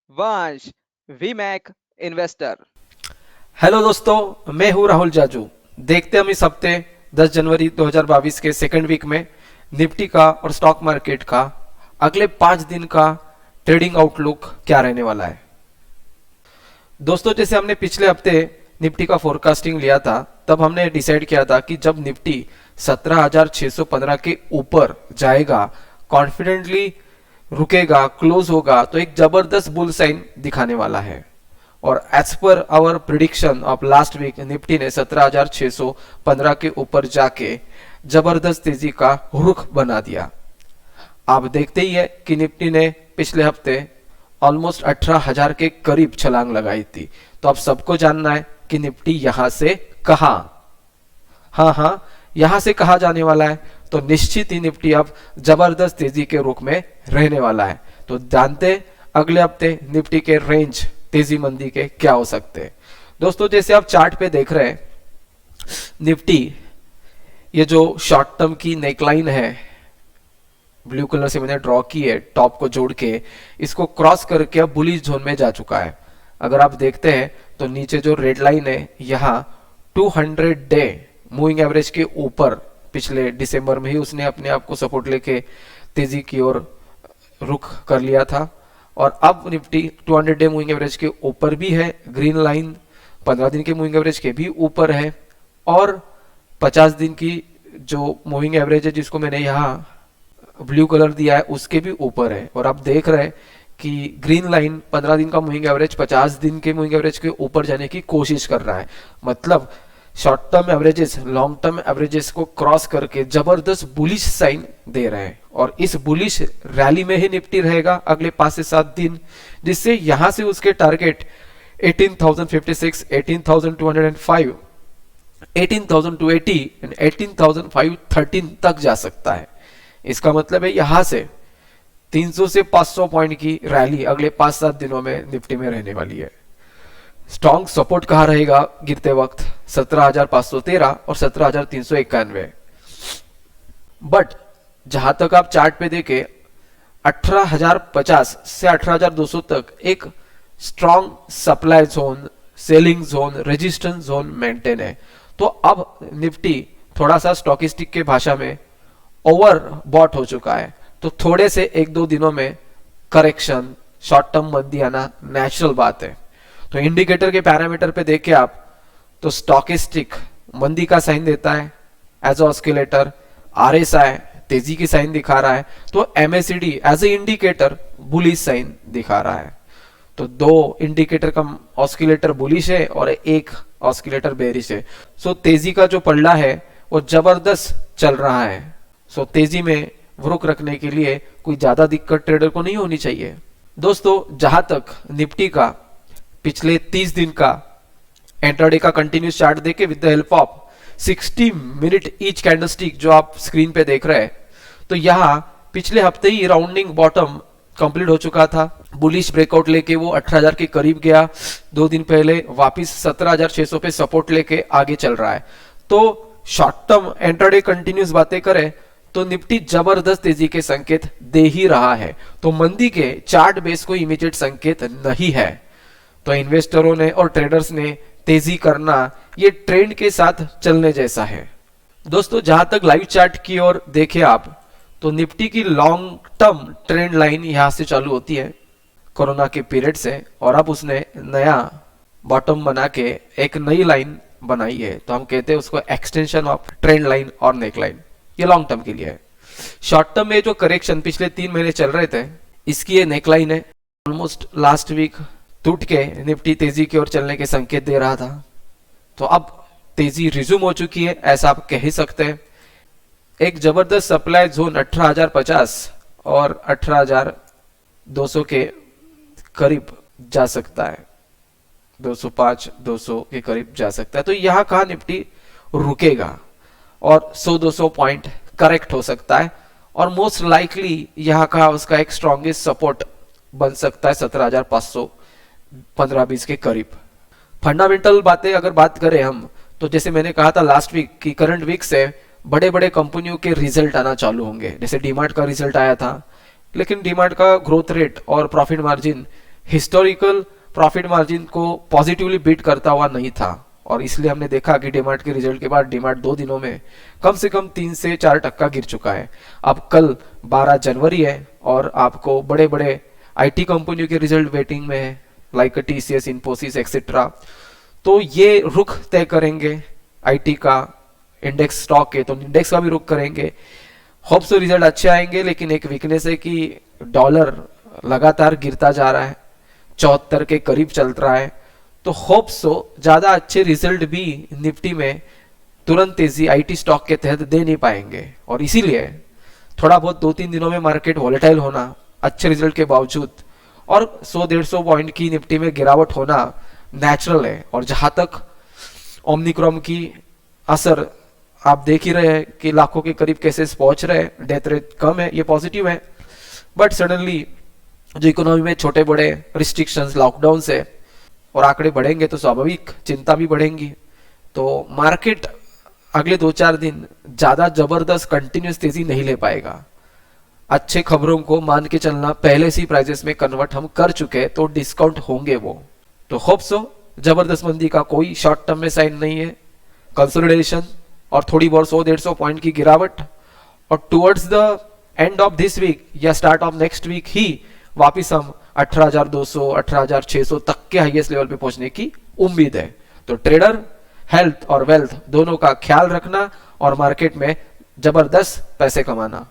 वंश वीमैक investor. Hello दोस्तों, मैं हूं राहुल जाजू। देखते हम इस हफ्ते 10 जनवरी 2022 के सेकंड वीक में निफ्टी का और स्टॉक मार्केट का अगले 5 दिन का ट्रेडिंग आउटलुक क्या रहने वाला है। दोस्तों, जैसे हमने पिछले हफ्ते निफ्टी का फोरकास्टिंग लिया था, तब हमने डिसाइड किया था कि जब निफ्टी 17,615 के ऊपर जाएगा, कॉन्फिडेंटली रुकेगा, क्लोज होगा, तो एक जबरदस्त बुल साइन दिखाने वाला है। और as per our prediction of last week Nifty ने 17,615 के ऊपर जाके जबरदस्त तेजी का रुख बना दिया। आप देखते ही है कि निफ्टी ने पिछले हफ्ते ऑलमोस्ट 18,000 के करीब छलांग लगाई थी। तो अब सबको जानना है कि निफ्टी यहां से कहां, हाँ, यहां से कहा जाने वाला है। तो निश्चित ही निफ्टी अब जबरदस्त तेजी के रुख में रहने वाला है। तो जानते अगले हफ्ते निफ्टी के रेंज तेजी मंदी के क्या हो सकते हैं। दोस्तों, जैसे आप चार्ट पे देख रहे हैं, निफ्टी ये जो शॉर्ट टर्म की नेकलाइन है, ब्लू कलर से मैंने ड्रॉ की है टॉप को जोड़ के, इसको क्रॉस करके अब बुलिश जोन में जा चुका है। अगर आप देखते हैं तो नीचे जो रेड लाइन है, यहाँ 200 डे मूविंग एवरेज के ऊपर पिछले दिसंबर में ही उसने अपने आप को सपोर्ट लेके तेजी की ओर रुख कर लिया था। और अब निफ्टी 200 डे मूविंग एवरेज के ऊपर भी है, ग्रीन लाइन 15 दिन के मूविंग एवरेज के भी ऊपर है, और 50 दिन की जो मूविंग एवरेज है जिसको मैंने यहाँ ब्लू कलर दिया है उसके भी ऊपर है। और आप देख रहे हैं कि ग्रीन लाइन 15 दिन का मूविंग एवरेज 50 दिन के मूविंग एवरेज के ऊपर जाने की कोशिश कर रहा है। मतलब short term averages long term averages को क्रॉस करके जबरदस्त बुलिश साइन दे रहे हैं। और इस बुलिश रैली में ही निफ्टी रहेगा अगले 5 से 7 दिन, जिससे यहां से उसके टारगेट 18,056, 18,205, 18,280 एंड 18,513 तक जा सकता है। इसका मतलब है यहां से 300 से 500 पॉइंट की रैली अगले 5-7 दिनों में निफ्टी में रहने वाली है। स्ट्रॉन्ग सपोर्ट कहां रहेगा गिरते वक्त? 17,513 और 17,391। बट जहां तक आप चार्ट पे देखें, 18,050 से 18,200 तक एक strong supply zone, selling zone, resistance zone maintain है। तो अब निफ्टी थोड़ा सा स्टॉकिस्टिक के भाषा में ओवर बॉट हो चुका है। तो थोड़े से 1-2 दिनों में करेक्शन, शॉर्ट टर्म मंदी आना नेचुरल बात है। तो इंडिकेटर के पैरामीटर पे देखे आप, तो स्टॉकिस्टिक मंदी का साइन देता है एज ऑस्किलेटर, आरएसआई तेजी की साइन दिखा रहा है, तो MACD as a indicator bullish sign दिखा रहा है। तो 2 इंडिकेटर का ऑस्किलेटर बुलिश है और एक ऑस्किलेटर बेरिश है। सो तेजी का जो पल्ला है वो जबरदस्त चल रहा है। सो तेजी में रुख रखने के लिए कोई ज्यादा दिक्कत ट्रेडर को नहीं होनी चाहिए। दोस्तों, जहां तक निफ्टी का पिछले 30 दिन का इंट्राडे का कंटिन्यूस चार्ट देके with the help of 60 minute each candlestick जो आप स्क्रीन पे देख रहे हैं, तो यहां पिछले हफ्ते ही राउंडिंग बॉटम कंप्लीट हो चुका था। बुलिश ब्रेकआउट लेके वो 18,000 के करीब गया। 2 दिन पहले वापस 17,600 पे सपोर्ट लेके आगे चल रहा है। तो शॉर्ट टर्म इंट्राडे कंटिन्यूस बातें करें तो निफ्टी जबरदस्त तेजी के संकेत दे ही रहा है। तो मंदी के चार्ट बेस को इमीडिएट संकेत नहीं है। तो इन्वेस्टरों ने और ट्रेडर्स ने तेजी करना ये ट्रेंड के साथ चलने जैसा है। दोस्तों, जहां तक लाइव चार्ट की ओर देखें आप, तो निफ्टी की लॉन्ग टर्म ट्रेंड लाइन यहां से चालू होती है कोरोना के पीरियड से, और अब उसने नया बॉटम बना के एक नई लाइन बनाई है। तो हम कहते हैं उसको एक्सटेंशन ऑफ ट्रेंड लाइन और नेक लाइन। ये लॉन्ग टर्म के लिए है। शॉर्ट टर्म में जो करेक्शन पिछले 3 महीने चल रहे थे, इसकी ये नेकलाइन है। ऑलमोस्ट लास्ट वीक टूट के निफ्टी तेजी की ओर चलने के संकेत दे रहा था। तो अब तेजी रिज्यूम हो चुकी है, ऐसा आप कह ही सकते हैं। एक जबरदस्त सप्लाई जोन 18,050 और 18,200 के करीब जा सकता है, 205, 200 के करीब जा सकता है। तो यहां कहा निफ्टी रुकेगा और 100-200 पॉइंट करेक्ट हो सकता है, और मोस्ट लाइकली यहां का उसका एक स्ट्रॉन्गेस्ट सपोर्ट बन सकता है 17,515-20 के करीब। फंडामेंटल बातें अगर बात करें हम, तो जैसे मैंने कहा था लास्ट वीक की करंट वीक से बड़े बड़े कंपनियों के रिजल्ट आना चालू होंगे। जैसे डीमार्ट का रिजल्ट आया था, लेकिन डीमार्ट का ग्रोथ रेट और profit margin historical profit margin को पॉजिटिवली बीट करता हुआ नहीं था, और इसलिए हमने देखा कि डीमार्ट के रिजल्ट के बाद डीमार्ट 2 दिनों में कम से कम 3 से 4% गिर चुका है। अब कल 12 जनवरी है और आपको बड़े बड़े आईटी कंपनियों के रिजल्ट वेटिंग में है, लाइक टीसीएस, इन्फोसिस एक्सेट्रा। तो ये रुख तय करेंगे आईटी का, इंडेक्स स्टॉक है तो इंडेक्स का भी रुख करेंगे। होप सो रिजल्ट अच्छे आएंगे, लेकिन एक वीकनेस है कि डॉलर लगातार गिरता जा रहा है, 74 के करीब चल रहा है। तो होप सो ज्यादा अच्छे रिजल्ट भी निफ्टी में तुरंत तेजी आईटी स्टॉक के तहत दे नहीं पाएंगे, और इसीलिए थोड़ा बहुत 2-3 दिनों में मार्केट वॉलेटाइल होना अच्छे रिजल्ट के बावजूद, और 100-150 पॉइंट की निफ्टी में गिरावट होना नेचुरल है। और जहां तक ओमनिक्रॉन की असर आप देख ही रहे हैं कि लाखों के करीब केसेस पहुंच रहे हैं, डेथ रेट कम है, ये पॉजिटिव है। बट सडनली जो इकोनॉमी में छोटे बड़े रिस्ट्रिक्शंस, लॉकडाउन से और आंकड़े बढ़ेंगे तो स्वाभाविक चिंता भी बढ़ेंगी। तो मार्केट अगले 2-4 दिन ज्यादा जबरदस्त कंटिन्यूस तेजी नहीं ले पाएगा। अच्छे खबरों को मान के चलना, पहले से प्राइजेस में कन्वर्ट हम कर चुके हैं तो डिस्काउंट होंगे वो। तो होप सो जबरदस्त मंदी का कोई शॉर्ट टर्म में साइन नहीं है, कंसोलिडेशन और थोड़ी बहुत 100-150 पॉइंट की गिरावट, और towards the end of this week या स्टार्ट ऑफ नेक्स्ट वीक ही वापिस हम 18,200, 18,600 तक के हाईएस्ट लेवल पे पहुंचने की उम्मीद है। तो ट्रेडर हेल्थ और वेल्थ दोनों का ख्याल रखना और मार्केट में जबरदस्त पैसे कमाना।